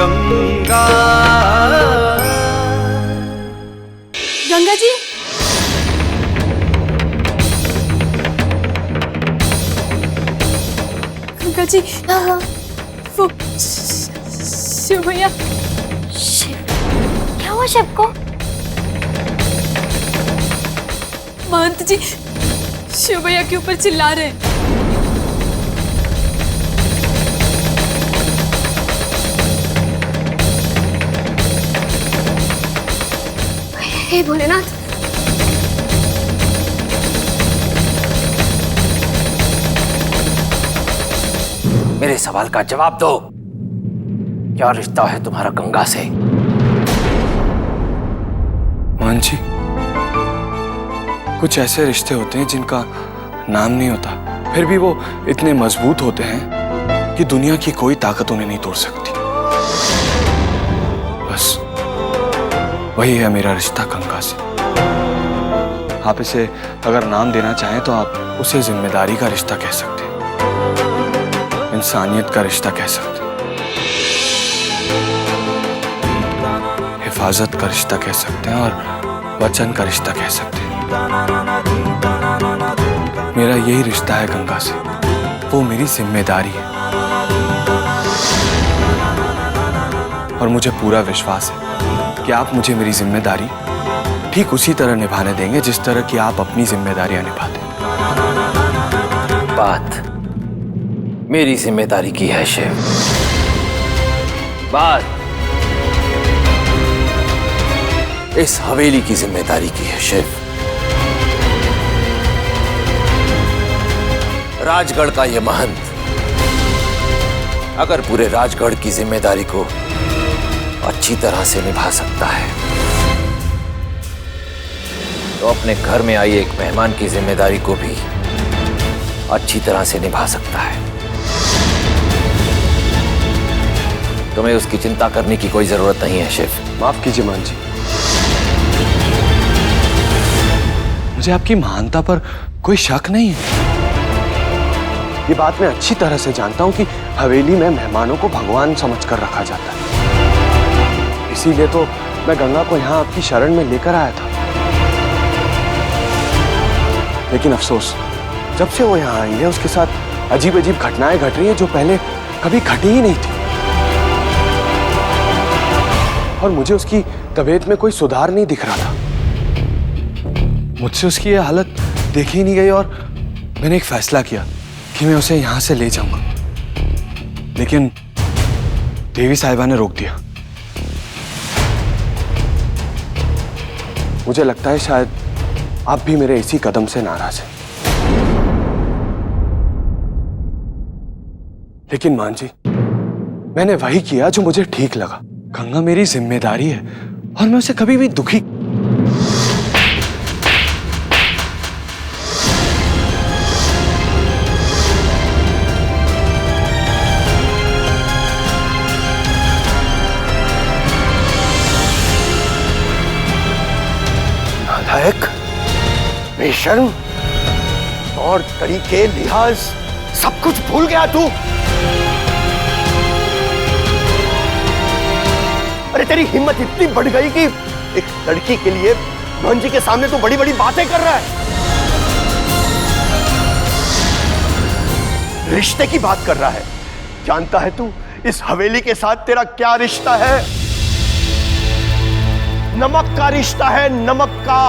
गंगा। गंगा जी, गंगा जी, वो शिव भैया। शिव? क्या हुआ शिव को? महंत जी शिव भैया के ऊपर चिल्ला रहे हैं। हे भोलेनाथ, मेरे सवाल का जवाब दो। क्या रिश्ता है तुम्हारा गंगा से? मान जी, कुछ ऐसे रिश्ते होते हैं जिनका नाम नहीं होता, फिर भी वो इतने मजबूत होते हैं कि दुनिया की कोई ताकत उन्हें नहीं तोड़ सकती। बस वही है मेरा रिश्ता गंगा से। आप इसे अगर नाम देना चाहें तो आप उसे जिम्मेदारी का रिश्ता कह सकते हैं, इंसानियत का रिश्ता कह सकते हैं, हिफाजत का रिश्ता कह सकते हैं और वचन का रिश्ता कह सकते हैं। मेरा यही रिश्ता है गंगा से, वो मेरी जिम्मेदारी है और मुझे पूरा विश्वास है कि आप मुझे मेरी जिम्मेदारी ठीक उसी तरह निभाने देंगे जिस तरह की आप अपनी जिम्मेदारियां निभाते हैं। बात मेरी जिम्मेदारी की है शिव। बात इस हवेली की जिम्मेदारी की है शिव। राजगढ़ का ये महंत अगर पूरे राजगढ़ की जिम्मेदारी को अच्छी तरह से निभा सकता है तो अपने घर में आई एक मेहमान की जिम्मेदारी को भी अच्छी तरह से निभा सकता है। तुम्हें उसकी चिंता करने की कोई जरूरत नहीं है शिव। माफ कीजिए मान जी, मुझे आपकी महानता पर कोई शक नहीं है। ये बात मैं अच्छी तरह से जानता हूं कि हवेली में मेहमानों को भगवान समझकर रखा जाता है, इसीलिए तो मैं गंगा को यहाँ आपकी शरण में लेकर आया था। लेकिन अफसोस, जब से वो यहाँ आई है उसके साथ अजीब अजीब घटनाएं घट रही हैं जो पहले कभी घटी ही नहीं थी और मुझे उसकी तबीयत में कोई सुधार नहीं दिख रहा था। मुझसे उसकी ये हालत देखी ही नहीं गई और मैंने एक फैसला किया कि मैं उसे यहां से ले जाऊंगा, लेकिन देवी साहिबा ने रोक दिया। मुझे लगता है शायद आप भी मेरे इसी कदम से नाराज हैं। लेकिन मान जी, मैंने वही किया जो मुझे ठीक लगा। गंगा मेरी जिम्मेदारी है और मैं उसे कभी भी दुखी नालायक, बेशर्म, और तरीके लिहाज सब कुछ भूल गया तू। अरे तेरी हिम्मत इतनी बढ़ गई कि एक लड़की के लिए मोहन जी के सामने तू बड़ी बड़ी बातें कर रहा है, रिश्ते की बात कर रहा है। जानता है तू इस हवेली के साथ तेरा क्या रिश्ता है? नमक का रिश्ता है, नमक का।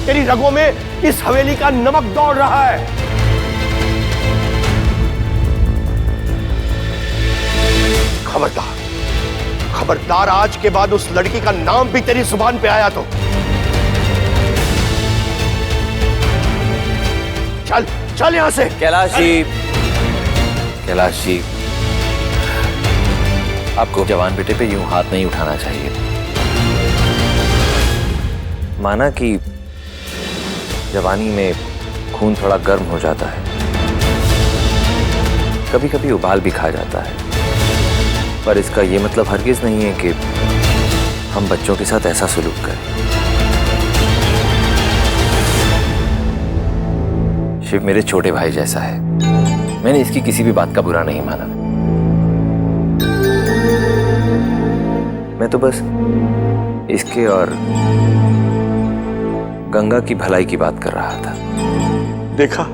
तेरी रगों में इस हवेली का नमक दौड़ रहा है। खबरदार, खबरदार, आज के बाद उस लड़की का नाम भी तेरी जुबान पे आया तो चल चल यहां से। कैलाश जी, कैलाश जी, आपको जवान बेटे पे यूं हाथ नहीं उठाना चाहिए। माना कि जवानी में खून थोड़ा गर्म हो जाता है, कभी कभी उबाल भी खा जाता है, पर इसका ये मतलब हरगिज नहीं है कि हम बच्चों के साथ ऐसा सलूक करें। शिव मेरे छोटे भाई जैसा है, मैंने इसकी किसी भी बात का बुरा नहीं माना। मैं तो बस इसके और गंगा की भलाई की बात कर रहा था। देखा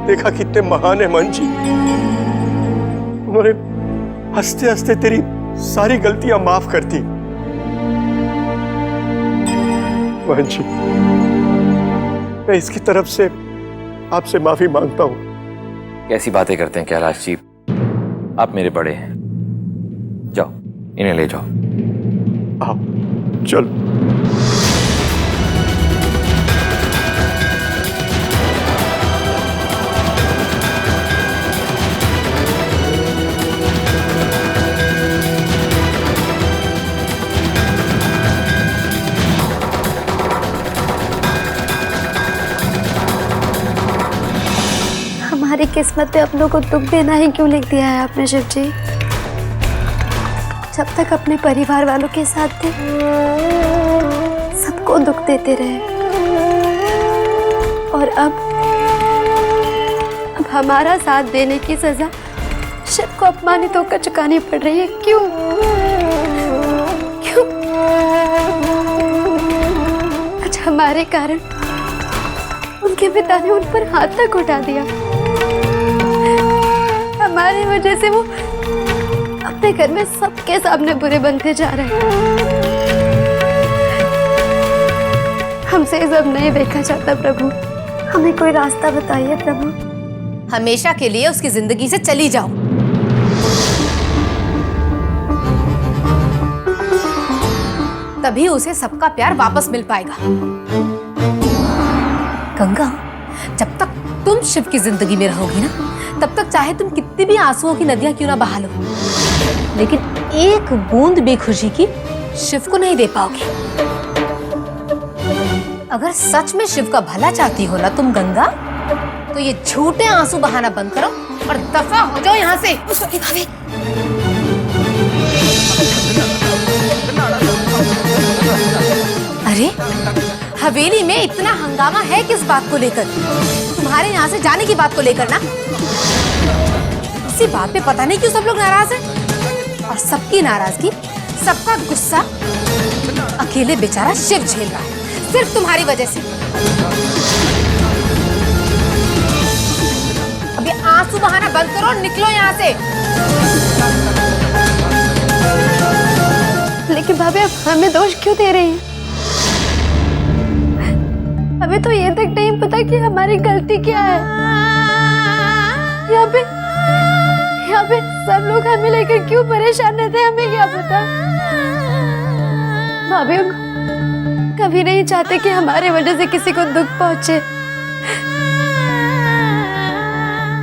देखा कितने महान है मन जी। उन्होंने हंसते हंसते तेरी सारी गलतियां माफ कर दी। मन जी, मैं इसकी तरफ से आपसे माफी मांगता हूं। कैसी बातें करते हैं कैलाश जी, आप मेरे बड़े हैं। जाओ इन्हें ले जाओ। आओ चलो। हमारी किस्मत पे अपनों को दुख देना ही क्यों लिख दिया है आपने शिव जी? जब तक अपने परिवार वालों के साथ थे सबको दुख देते रहे, और अब हमारा साथ देने की सजा शिव को अपमानित होकर चुकानी पड़ रही है। क्यों क्यों? आज हमारे कारण उनके पिता ने उन पर हाथ तक उठा दिया। हमारी वजह से वो अपने घर में सबके सामने बुरे बनते जा रहे हैं। हमसे सब नहीं देखा जाता प्रभु, हमें कोई रास्ता बताइए प्रभु। हमेशा के लिए उसकी जिंदगी से चली जाओ। तभी उसे सबका प्यार वापस मिल पाएगा। गंगा, जब तक तुम शिव की जिंदगी में रहोगी ना, तब तक चाहे तुम कितनी भी आंसुओं की नदियां क्यों ना बहा लो, लेकिन एक बूंद भी खुशी की शिव को नहीं दे पाओगी। अगर सच में शिव का भला चाहती हो ना तुम गंगा, तो ये झूठे आंसू बहाना बंद करो और दफा हो जाओ यहाँ से। भाभी, अरे हवेली में इतना हंगामा है किस बात को लेकर? तुम्हारे यहाँ से जाने की बात को लेकर ना। इसी बात पे पता नहीं क्यों सब लोग नाराज हैं, और सबकी नाराजगी, सबका गुस्सा अकेले बेचारा शिव झेल रहा है, सिर्फ तुम्हारी वजह से। अभी आंसू बहाना बंद करो और निकलो यहाँ से। लेकिन भाभी आप हमें दोष क्यों दे रही हैं? हमें तो ये तक नहीं पता कि हमारी गलती क्या है। यहाँ पे सब लोग हमें लेकर क्यों परेशान रहते हैं, हमें क्या पता। भाभी कभी नहीं चाहते कि हमारे वजह से किसी को दुख पहुंचे।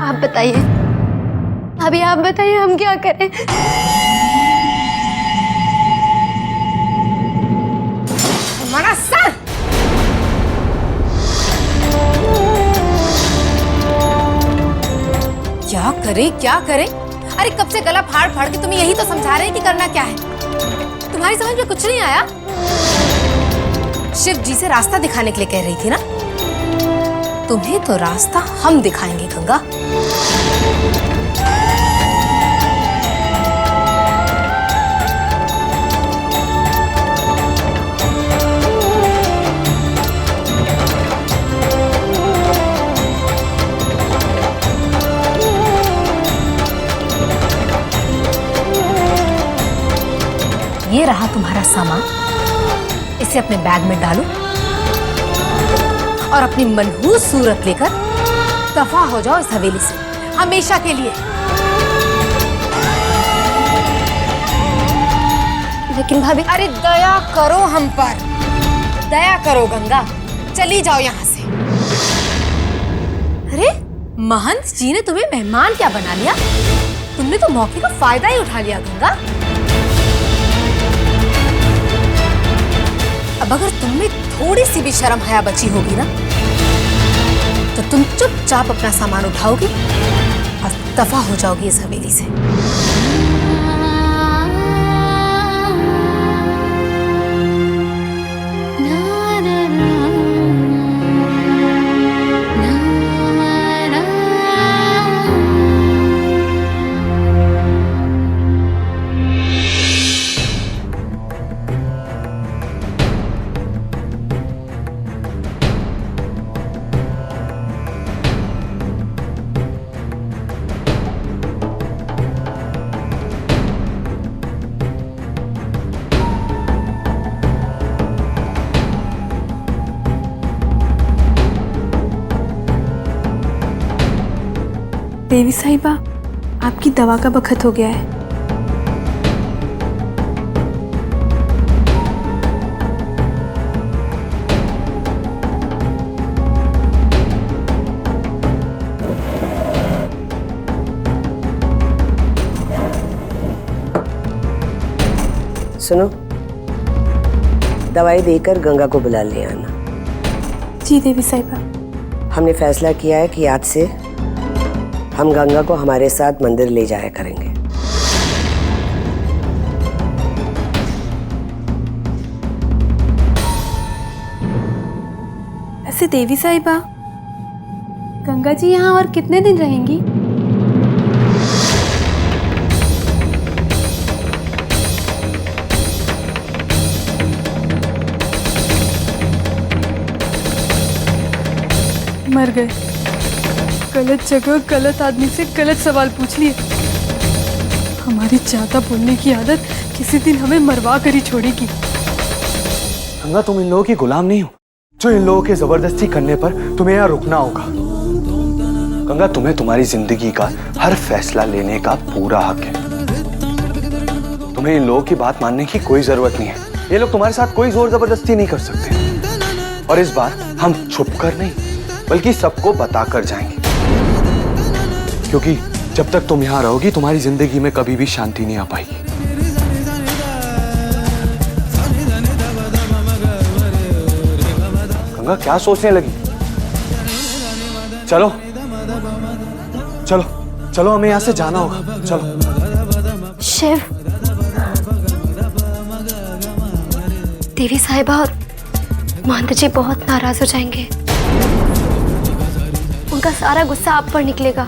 आप बताइए भाभी, आप बताइए हम क्या करें? हमारा सर क्या करें? अरे कब से गला फाड़ फाड़ के तुम्हें यही तो समझा रहे हैं कि करना क्या है। तुम्हारी समझ में कुछ नहीं आया? शिव जी से रास्ता दिखाने के लिए कह रही थी ना, तुम्हें तो रास्ता हम दिखाएंगे गंगा। ये रहा तुम्हारा सामान, इसे अपने बैग में डालो और अपनी मनहूस सूरत लेकर दफा हो जाओ इस हवेली से हमेशा के लिए। लेकिन भाभी, अरे दया करो हम पर, दया करो गंगा, चली जाओ यहाँ से। अरे महंत जी ने तुम्हें मेहमान क्या बना लिया? तुमने तो मौके का फायदा ही उठा लिया गंगा। अब अगर तुमने थोड़ी सी भी शर्म हया बची होगी ना, तो तुम चुपचाप अपना सामान उठाओगी और दफा हो जाओगी इस हवेली से। देवी साहिबा, आपकी दवा का वक्त हो गया है। सुनो, दवाई देकर गंगा को बुला ले आना। जी देवी साहिबा। हमने फैसला किया है कि आज से हम गंगा को हमारे साथ मंदिर ले जाया करेंगे। ऐसे देवी साहिबा, गंगा जी यहाँ और कितने दिन रहेंगी? मर गए। गलत जगह गलत आदमी से गलत सवाल पूछ लिए। हमारी ज्यादा बोलने की आदत किसी दिन हमें मरवा कर ही छोड़ेगी। गंगा, तुम इन लोगों की गुलाम नहीं हो जो इन लोगों के जबरदस्ती करने पर तुम्हें यहाँ रुकना होगा। गंगा, तुम्हें तुम्हारी जिंदगी का हर फैसला लेने का पूरा हक है। तुम्हें इन लोगों की बात मानने की कोई जरूरत नहीं है। ये लोग तुम्हारे साथ कोई जोर जबरदस्ती नहीं कर सकते। और इस बार हम छुप कर नहीं बल्कि सबको बताकर जाएंगे, क्योंकि जब तक तुम यहाँ रहोगी तुम्हारी जिंदगी में कभी भी शांति नहीं आ पाएगी। गंगा, क्या सोचने लगी? चलो चलो चलो, हमें यहाँ से जाना होगा। चलो। शिव, देवी साहिबा और महंत जी बहुत नाराज हो जाएंगे। उनका सारा गुस्सा आप पर निकलेगा।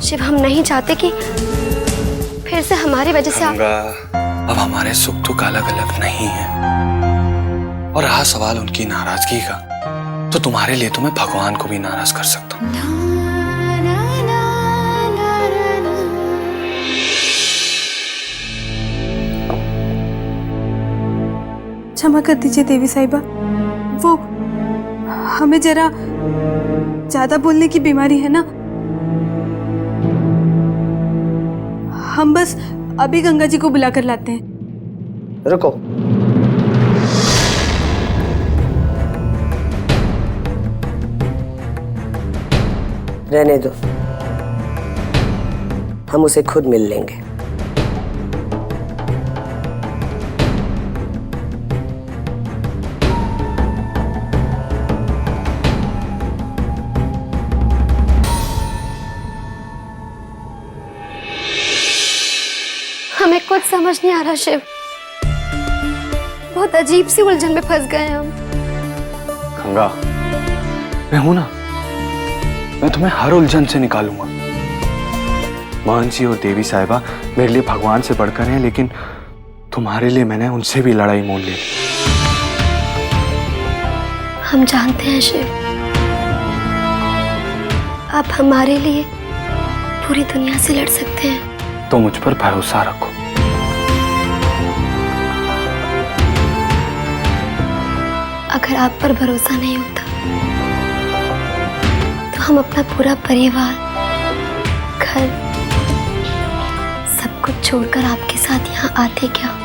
शिव, हम नहीं चाहते कि फिर से हमारी वजह से आप। अब हमारे सुख दुख अलग अलग नहीं है। और रहा सवाल उनकी नाराजगी का, तो तुम्हारे लिए तो मैं भगवान को भी नाराज कर सकता हूँ। क्षमा कर दीजिए देवी साहिबा, वो हमें जरा ज्यादा बोलने की बीमारी है ना। हम बस अभी गंगा जी को बुलाकर लाते हैं। रुको, रहने दो, हम उसे खुद मिल लेंगे। हमें कुछ समझ नहीं आ रहा शिव, बहुत अजीब सी उलझन में फंस गए हम। गंगा, मैं हूं ना, मैं तुम्हें हर उलझन से निकालूंगा। मोहन जी और देवी साहिबा मेरे लिए भगवान से बढ़कर हैं, लेकिन तुम्हारे लिए मैंने उनसे भी लड़ाई मोल ली। हम जानते हैं शिव, आप हमारे लिए पूरी दुनिया से लड़ सकते हैं। तो मुझ पर भरोसा रखो। अगर आप पर भरोसा नहीं होता तो हम अपना पूरा परिवार, घर, सब कुछ छोड़कर आपके साथ यहाँ आते क्या?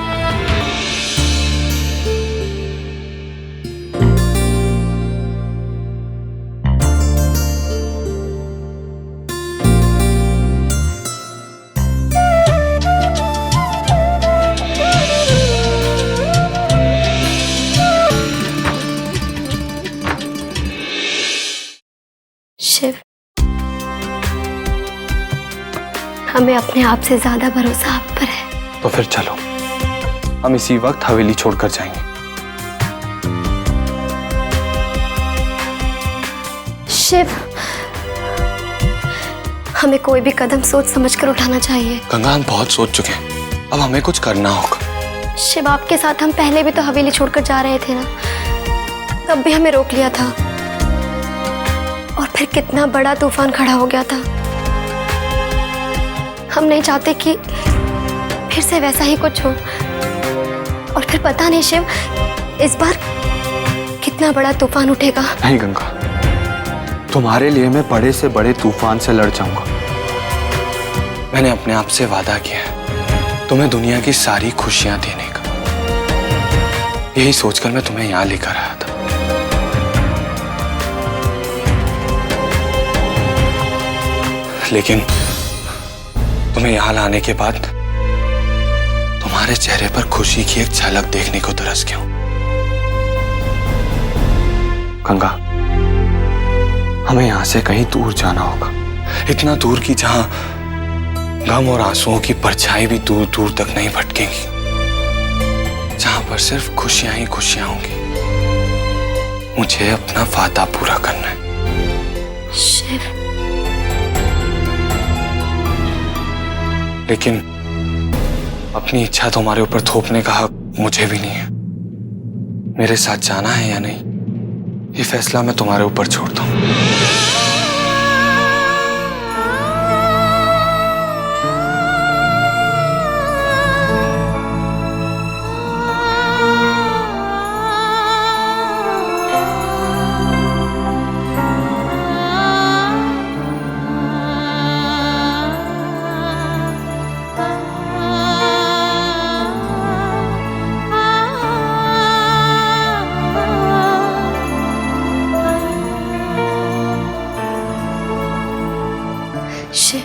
शिव, हमें अपने आप से ज्यादा भरोसा आप पर है। तो फिर चलो, हम इसी वक्त हवेली छोड़कर जाएंगे। शिव, हमें कोई भी कदम सोच समझकर उठाना चाहिए। गंगा, हम बहुत सोच चुके हैं, अब हमें कुछ करना होगा। शिव, आपके साथ हम पहले भी तो हवेली छोड़कर जा रहे थे ना, तब भी हमें रोक लिया था और फिर कितना बड़ा तूफान खड़ा हो गया था। हम नहीं चाहते कि फिर से वैसा ही कुछ हो। और फिर पता नहीं शिव, इस बार कितना बड़ा तूफान उठेगा। नहीं गंगा, तुम्हारे लिए मैं बड़े से बड़े तूफान से लड़ जाऊंगा। मैंने अपने आप से वादा किया है तुम्हें दुनिया की सारी खुशियां देने का। यही सोचकर मैं तुम्हें यहां लेकर आया था। लेकिन तुम्हें यहां लाने के बाद तुम्हारे चेहरे पर खुशी की एक झलक देखने को तरस गया हूं। गंगा, हमें यहां से कहीं दूर जाना होगा, इतना दूर कि जहां गम और आंसुओं की परछाई भी दूर दूर तक नहीं भटकेंगी, जहां पर सिर्फ खुशियां ही खुशियां होंगी। मुझे अपना वादा पूरा करना है। शिव, लेकिन अपनी इच्छा तुम्हारे ऊपर थोपने का हक मुझे भी नहीं है। मेरे साथ जाना है या नहीं, ये फैसला मैं तुम्हारे ऊपर छोड़ता हूं। शिव,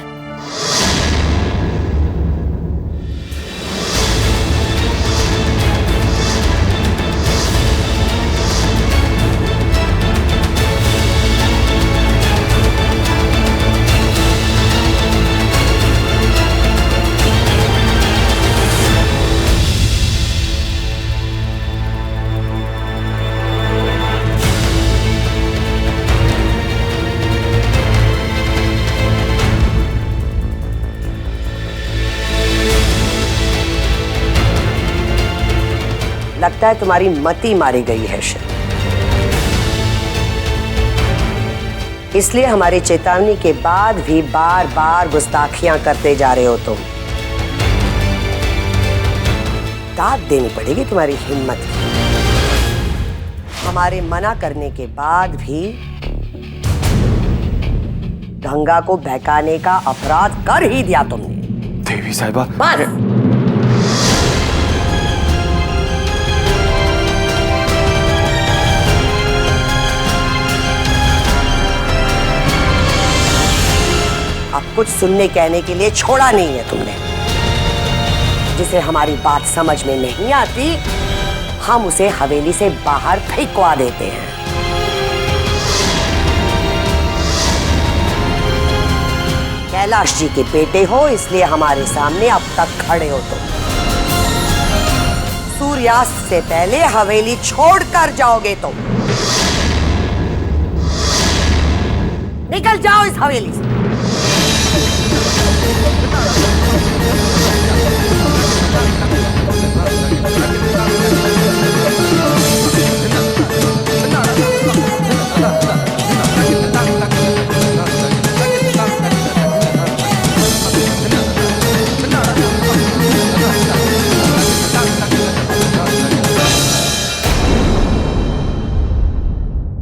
लगता है तुम्हारी मति मारी गई है शिव, इसलिए हमारी चेतावनी के बाद भी बार बार गुस्ताखियां करते जा रहे हो तुम। दाद देनी पड़ेगी तुम्हारी हिम्मत की। हमारे मना करने के बाद भी गंगा को बहकाने का अपराध कर ही दिया तुमने। देवी साहिबा, बस अब कुछ सुनने कहने के लिए छोड़ा नहीं है तुमने। जिसे हमारी बात समझ में नहीं आती, हम उसे हवेली से बाहर फेंकवा देते हैं। कैलाश जी के बेटे हो, इसलिए हमारे सामने अब तक खड़े हो तुम। सूर्यास्त से पहले हवेली छोड़कर जाओगे तुम। निकल जाओ इस हवेली से।